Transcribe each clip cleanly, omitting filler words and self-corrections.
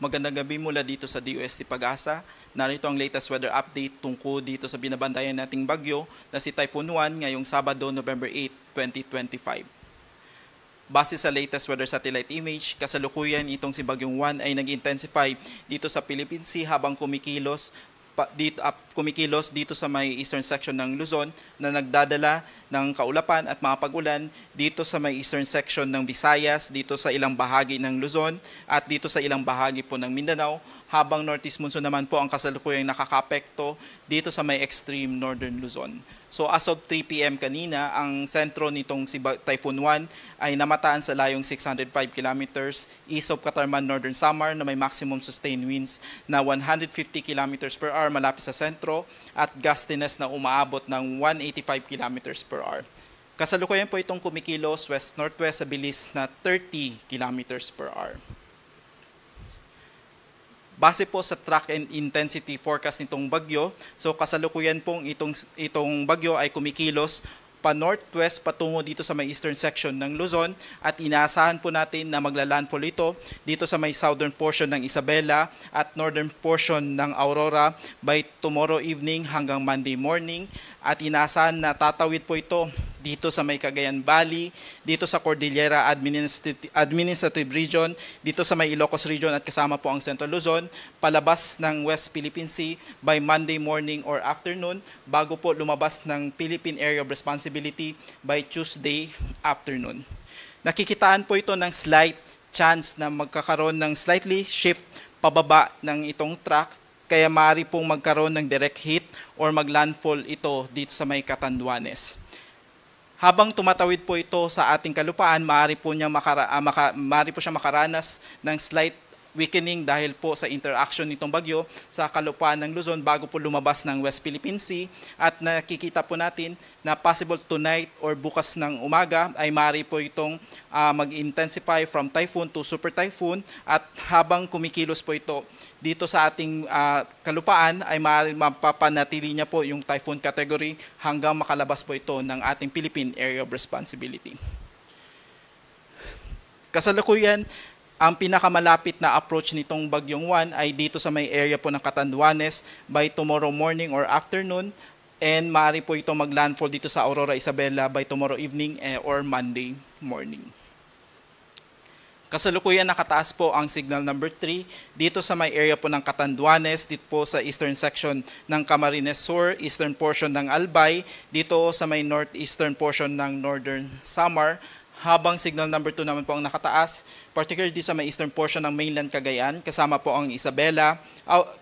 Magandang gabi mula dito sa DOST Pag-asa. Narito ang latest weather update tungkol dito sa binabantayan nating bagyo na si Typhoon 1 ngayong Sabado, November 8, 2025. Base sa latest weather satellite image, kasalukuyan itong si Bagyong 1 ay nag-intensify dito sa Philippine Sea habang kumikilos dito sa may eastern section ng Luzon na nagdadala ng kaulapan at mga pag-ulan dito sa may eastern section ng Visayas, dito sa ilang bahagi ng Luzon at dito sa ilang bahagi po ng Mindanao, habang northeast monsoon naman po ang kasalukuyang nakakapekto dito sa may extreme northern Luzon. So as of 3 p.m. kanina, ang sentro nitong si Typhoon 1 ay namataan sa layong 605 kilometers east of Catarman, Northern Samar na may maximum sustained winds na 150 kilometers per hour malapit sa sentro at gustiness na umaabot ng 185 kilometers per hour. Kasalukuyan po itong kumikilos west-northwest sa bilis na 30 kilometers per hour. Base po sa track and intensity forecast nitong bagyo, so kasalukuyan pong itong bagyo ay kumikilos pa northwest patungo dito sa may eastern section ng Luzon at inaasahan po natin na maglalandfall ito dito sa may southern portion ng Isabela at northern portion ng Aurora by tomorrow evening hanggang Monday morning at inaasahan na tatawid po ito dito sa may Cagayan Valley, dito sa Cordillera Administrative Region, dito sa may Ilocos Region at kasama po ang Central Luzon, palabas ng West Philippine Sea by Monday morning or afternoon bago po lumabas ng Philippine Area of Responsibility by Tuesday afternoon. Nakikitaan po ito ng slight chance na magkakaroon ng slightly shift pababa ng itong track kaya maaari pong magkaroon ng direct hit or maglandfall ito dito sa may Catanduanes. Habang tumatawid po ito sa ating kalupaan, maaari po siyang makaranas ng slight weakening dahil po sa interaction nitong bagyo sa kalupaan ng Luzon bago po lumabas ng West Philippine Sea at nakikita po natin na possible tonight or bukas ng umaga ay maaari po itong mag-intensify from typhoon to super typhoon at habang kumikilos po ito dito sa ating kalupaan ay maaari mapapanatili niya po yung typhoon category hanggang makalabas po ito ng ating Philippine Area of Responsibility. Kasalukuyan, ang pinakamalapit na approach nitong Bagyong 1 ay dito sa may area po ng Catanduanes by tomorrow morning or afternoon and maaari po ito maglandfall dito sa Aurora, Isabela by tomorrow evening or Monday morning. Kasalukuyan nakataas po ang signal number 3 dito sa may area po ng Catanduanes, dito po sa eastern section ng Camarines Sur, eastern portion ng Albay, dito sa may northeastern portion ng Northern Samar, habang signal number 2 naman po ang nakataas, particularly dito sa may eastern portion ng mainland Cagayan, kasama po ang Isabela,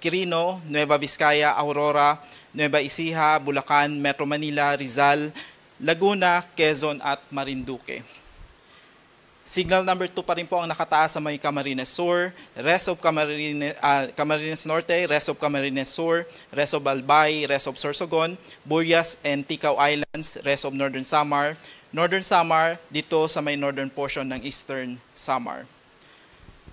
Quirino, Nueva Vizcaya, Aurora, Nueva Ecija, Bulacan, Metro Manila, Rizal, Laguna, Quezon at Marinduque. Signal number 2 pa rin po ang nakataas sa may Camarines Sur, rest of Camarines Norte, rest of Camarines Sur, rest of Albay, rest of Sorsogon, Burias and Ticao Islands, rest of Northern Samar, Northern Samar dito sa may northern portion ng Eastern Samar.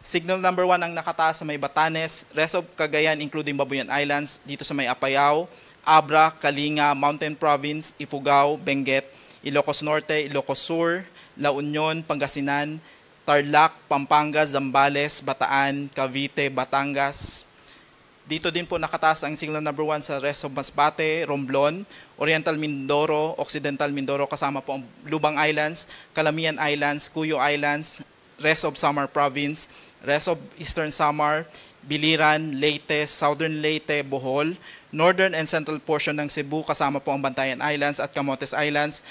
Signal number 1 ang nakataas sa may Batanes, rest of Cagayan including Babuyan Islands, dito sa may Apayao, Abra, Kalinga, Mountain Province, Ifugao, Benguet, Ilocos Norte, Ilocos Sur, La Union, Pangasinan, Tarlac, Pampanga, Zambales, Bataan, Cavite, Batangas. Dito din po nakataas ang signal number 1 sa rest of Masbate, Romblon, Oriental Mindoro, Occidental Mindoro kasama po ang Lubang Islands, Calamian Islands, Cuyo Islands, rest of Samar Province, rest of Eastern Samar, Biliran, Leyte, Southern Leyte, Bohol, northern and central portion ng Cebu kasama po ang Bantayan Islands at Camotes Islands,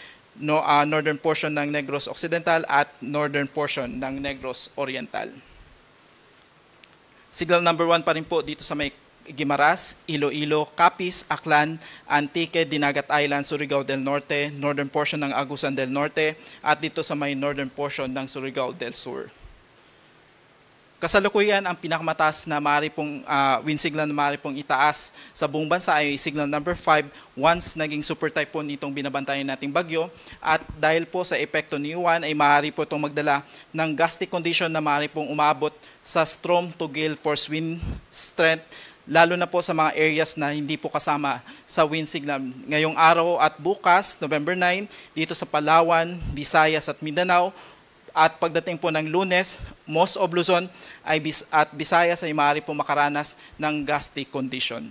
northern portion ng Negros Occidental at northern portion ng Negros Oriental. Signal number 1 pa rin po dito sa may Guimaras, Iloilo, Capiz, Aklan, Antique, Dinagat Island, Surigao del Norte, northern portion ng Agusan del Norte, at dito sa may northern portion ng Surigao del Sur. Kasalukuyan, ang pinakamataas na maaari pong wind signal na maaari pong itaas sa buong bansa ay signal number 5 once naging super typhoon itong binabantayan nating bagyo. At dahil po sa epekto ni Juan ay maaari po itong magdala ng gusty condition na maaari pong umabot sa storm to gale force wind strength, lalo na po sa mga areas na hindi po kasama sa wind signal. Ngayong araw at bukas, November 9, dito sa Palawan, Visayas at Mindanao, At pagdating po ng Lunes, most of Luzon at Visayas ay maaari po makaranas ng gusty condition.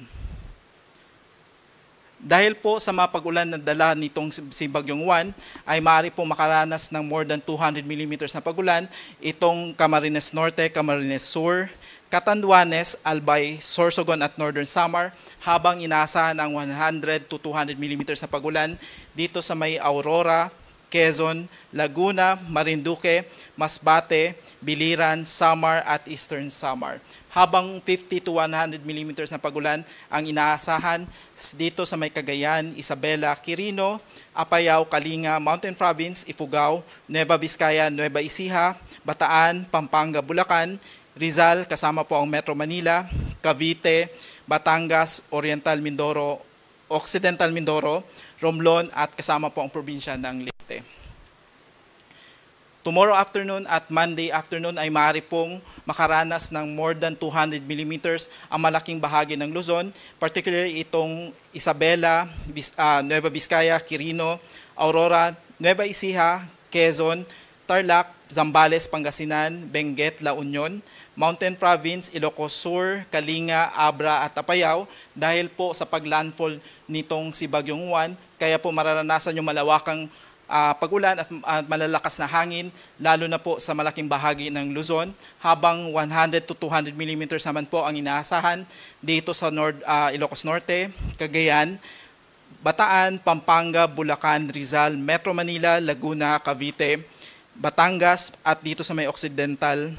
Dahil po sa mapag-ulan na dala nitong si Bagyong Juan, ay maaari po makaranas ng more than 200 mm na pag-ulan itong Camarines Norte, Camarines Sur, Catanduanes, Albay, Sorsogon at Northern Samar, habang inaasahan ang 100 to 200 mm na pag-ulan dito sa may Aurora, Quezon, Laguna, Marinduque, Masbate, Biliran, Samar at Eastern Samar. Habang 50 to 100 mm na pag-ulan ang inaasahan dito sa may Cagayan, Isabela, Quirino, Apayao, Kalinga, Mountain Province, Ifugao, Nueva Vizcaya, Nueva Ecija, Bataan, Pampanga, Bulacan, Rizal, kasama po ang Metro Manila, Cavite, Batangas, Oriental Mindoro, Occidental Mindoro, Romblon at kasama po ang probinsya ng Leyte. Tomorrow afternoon at Monday afternoon ay maaari pong makaranas ng more than 200 mm ang malaking bahagi ng Luzon, particularly itong Isabela, Nueva Vizcaya, Quirino, Aurora, Nueva Ecija, Quezon, Tarlac, Zambales, Pangasinan, Benguet, La Union, Mountain Province, Ilocos Sur, Kalinga, Abra at Apayao dahil po sa paglandfall nitong si Bagyong Juan, kaya po mararanasan yung malawakang pag-ulan at malalakas na hangin, lalo na po sa malaking bahagi ng Luzon, habang 100 to 200 mm naman po ang inaasahan dito sa Ilocos Norte, Cagayan, Bataan, Pampanga, Bulacan, Rizal, Metro Manila, Laguna, Cavite, Batangas at dito sa may Occidental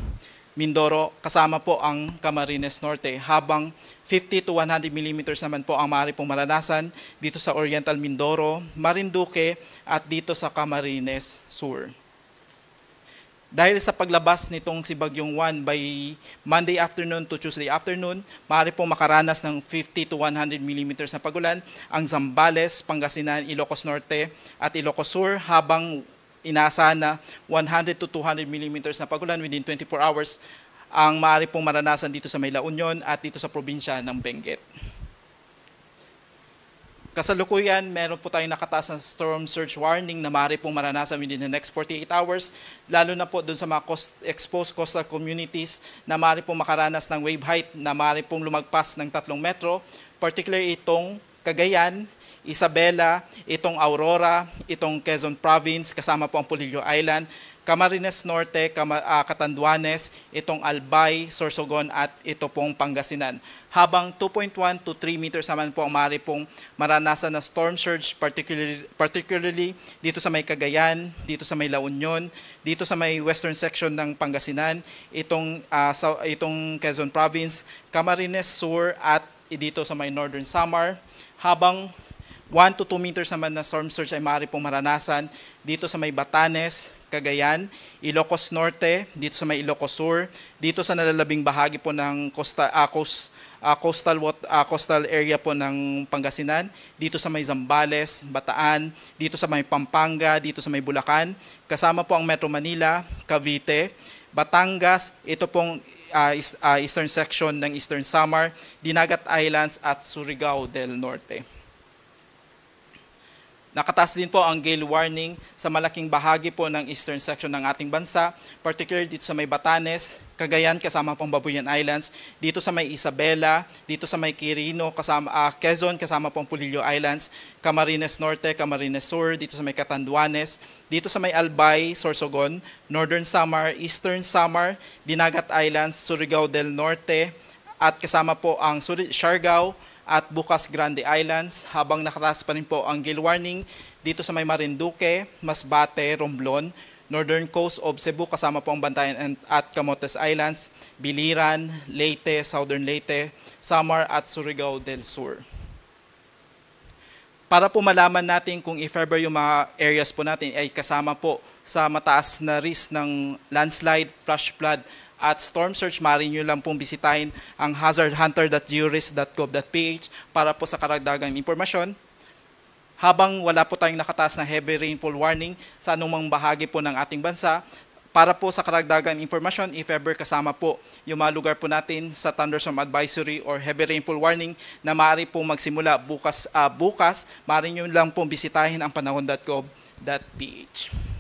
Mindoro, kasama po ang Camarines Norte, habang 50 to 100 mm naman po ang maaari pong maranasan dito sa Oriental Mindoro, Marinduque at dito sa Camarines Sur. Dahil sa paglabas nitong si Bagyong Juan by Monday afternoon to Tuesday afternoon, maaari pong makaranas ng 50 to 100 mm na pag-ulan ang Zambales, Pangasinan, Ilocos Norte at Ilocos Sur, habang inaasahan na 100 to 200 mm na pag-ulan within 24 hours ang maaari pong maranasan dito sa may La Union at dito sa probinsya ng Benguet. Kasalukuyan, meron po tayong nakataas na storm surge warning na maaari pong maranasan within the next 48 hours, lalo na po dun sa mga exposed coastal communities na maaari pong makaranas ng wave height na maaari pong lumagpas ng 3 metro, particularly itong Cagayan, Isabela, itong Aurora, itong Quezon Province, kasama po ang Polillo Island, Camarines Norte, Catanduanes, itong Albay, Sorsogon at ito pong Pangasinan. Habang 2.1 to 3 meters naman po ang maaari pong maranasan na storm surge, particularly dito sa may Cagayan, dito sa may La Union, dito sa may western section ng Pangasinan, itong Quezon Province, Camarines Sur at dito sa may Northern Samar, habang 1 to 2 meters naman na storm surge ay maaari pong maranasan dito sa may Batanes, Cagayan, Ilocos Norte, dito sa may Ilocos Sur, dito sa nalalabing bahagi po ng coastal area po ng Pangasinan, dito sa may Zambales, Bataan, dito sa may Pampanga, dito sa may Bulacan, kasama po ang Metro Manila, Cavite, Batangas, ito pong eastern section ng Eastern Samar, Dinagat Islands at Surigao del Norte. Nakataas din po ang gale warning sa malaking bahagi po ng eastern section ng ating bansa, particularly dito sa may Batanes, Cagayan kasama pong Babuyan Islands, dito sa may Isabela, dito sa may Quirino, Quezon kasama pong Polillo Islands, Camarines Norte, Camarines Sur, dito sa may Catanduanes, dito sa may Albay, Sorsogon, Northern Samar, Eastern Samar, Dinagat Islands, Surigao del Norte, at kasama po ang Siargao at Bukas Grande Islands, habang nakataas pa rin po ang gale warning dito sa may Marinduque, Masbate, Romblon, Northern Coast of Cebu kasama po ang Bantayan at Camotes Islands, Biliran, Leyte, Southern Leyte, Samar at Surigao del Sur. Para po malaman natin kung if ever yung mga areas po natin ay kasama po sa mataas na risk ng landslide, flash flood, at storm surge, maaari nyo lang pong bisitahin ang hazardhunter.georisk.gov.ph para po sa karagdagang impormasyon. Habang wala po tayong nakataas na heavy rainfall warning sa anumang bahagi po ng ating bansa, para po sa karagdagang impormasyon, if ever kasama po yung mga lugar po natin sa thunderstorm advisory or heavy rainfall warning na maaari po magsimula bukas, maaari nyo lang pong bisitahin ang panahon.gov.ph.